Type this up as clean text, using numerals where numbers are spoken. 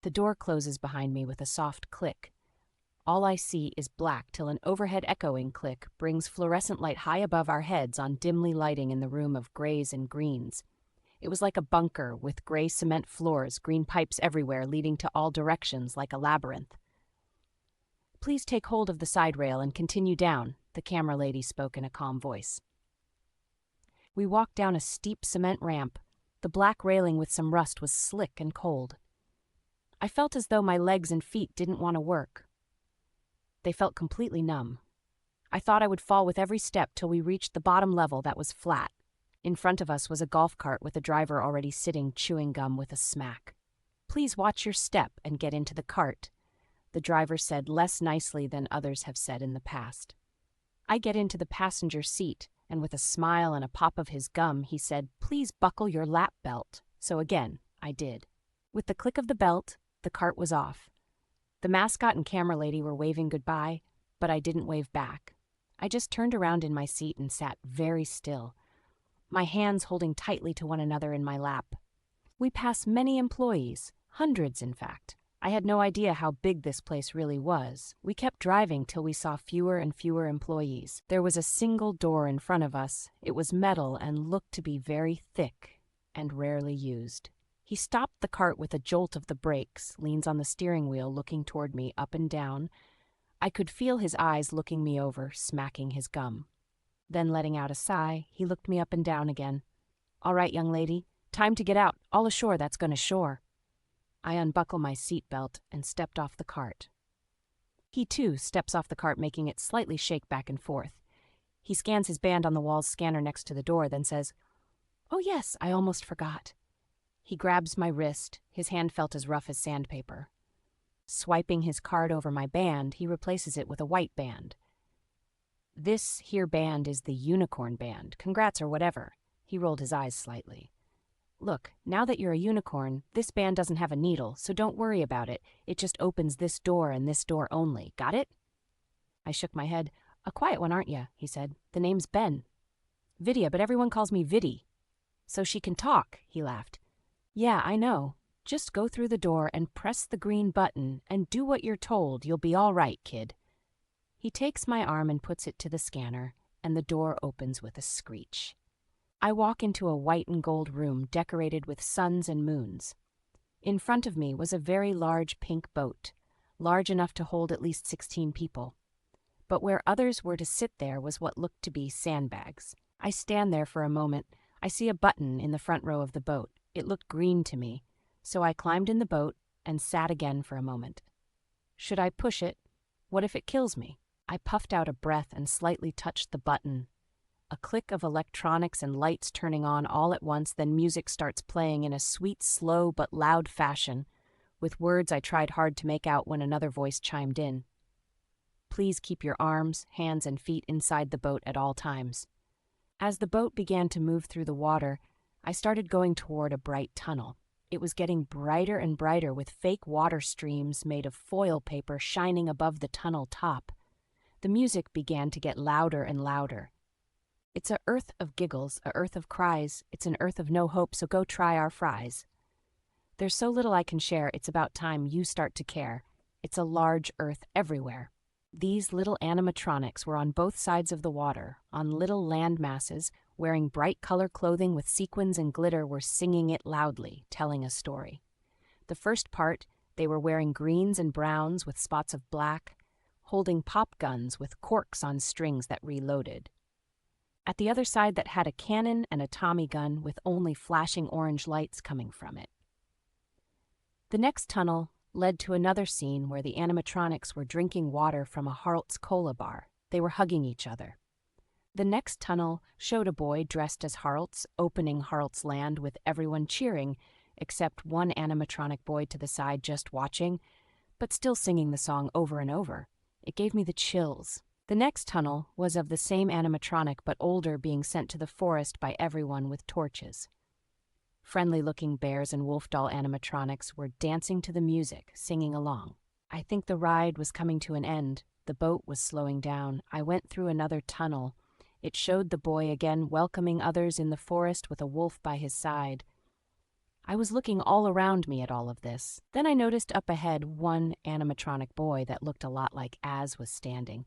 The door closes behind me with a soft click. All I see is black till an overhead echoing click brings fluorescent light high above our heads on dimly lighting in the room of grays and greens. It was like a bunker with gray cement floors, green pipes everywhere leading to all directions like a labyrinth. "Please take hold of the side rail and continue down," the camera lady spoke in a calm voice. We walked down a steep cement ramp. The black railing with some rust was slick and cold. I felt as though my legs and feet didn't want to work. They felt completely numb. I thought I would fall with every step till we reached the bottom level that was flat. In front of us was a golf cart with a driver already sitting chewing gum with a smack. "Please watch your step and get into the cart," the driver said less nicely than others have said in the past. I get into the passenger seat, and with a smile and a pop of his gum, he said, "Please buckle your lap belt." So again, I did. With the click of the belt, the cart was off. The mascot and camera lady were waving goodbye, but I didn't wave back. I just turned around in my seat and sat very still, my hands holding tightly to one another in my lap. We pass many employees, hundreds in fact. I had no idea how big this place really was. We kept driving till we saw fewer and fewer employees. There was a single door in front of us. It was metal and looked to be very thick and rarely used. He stopped the cart with a jolt of the brakes, leans on the steering wheel looking toward me up and down. I could feel his eyes looking me over, smacking his gum. Then letting out a sigh, he looked me up and down again. "All right, young lady, time to get out. All ashore that's going ashore." I unbuckle my seat belt and stepped off the cart. He too steps off the cart, making it slightly shake back and forth. He scans his band on the wall's scanner next to the door, then says, "Oh yes, I almost forgot." He grabs my wrist. His hand felt as rough as sandpaper. Swiping his card over my band, he replaces it with a white band. "This here band is the unicorn band. Congrats or whatever." He rolled his eyes slightly. "Look, now that you're a unicorn, this band doesn't have a needle, so don't worry about it. It just opens this door and this door only. Got it?" I shook my head. "A quiet one, aren't you?" he said. "The name's Ben." "Vidya, but everyone calls me Viddy." "So she can talk," he laughed. "Yeah, I know. Just go through the door and press the green button and do what you're told. You'll be all right, kid." He takes my arm and puts it to the scanner, and the door opens with a screech. I walk into a white and gold room decorated with suns and moons. In front of me was a very large pink boat, large enough to hold at least 16 people. But where others were to sit there was what looked to be sandbags. I stand there for a moment. I see a button in the front row of the boat. It looked green to me, so I climbed in the boat and sat again for a moment. Should I push it? What if it kills me? I puffed out a breath and slightly touched the button. A click of electronics and lights turning on all at once, then music starts playing in a sweet, slow but loud fashion, with words I tried hard to make out when another voice chimed in. "Please keep your arms, hands, and feet inside the boat at all times." As the boat began to move through the water, I started going toward a bright tunnel. It was getting brighter and brighter with fake water streams made of foil paper shining above the tunnel top. The music began to get louder and louder. "It's a earth of giggles, a earth of cries. It's an earth of no hope, so go try our fries. There's so little I can share, it's about time you start to care. It's a large earth everywhere." These little animatronics were on both sides of the water, on little land masses, wearing bright color clothing with sequins and glitter, were singing it loudly, telling a story. The first part, they were wearing greens and browns with spots of black, holding pop guns with corks on strings that reloaded. At the other side, that had a cannon and a Tommy gun with only flashing orange lights coming from it. The next tunnel led to another scene where the animatronics were drinking water from a Hart's Cola bar. They were hugging each other. The next tunnel showed a boy dressed as Hart's opening Hart's Land with everyone cheering, except one animatronic boy to the side just watching, but still singing the song over and over. It gave me the chills. The next tunnel was of the same animatronic but older, being sent to the forest by everyone with torches. Friendly-looking bears and wolf doll animatronics were dancing to the music, singing along. I think the ride was coming to an end. The boat was slowing down. I went through another tunnel. It showed the boy again welcoming others in the forest with a wolf by his side. I was looking all around me at all of this. Then I noticed up ahead one animatronic boy that looked a lot like Az was standing,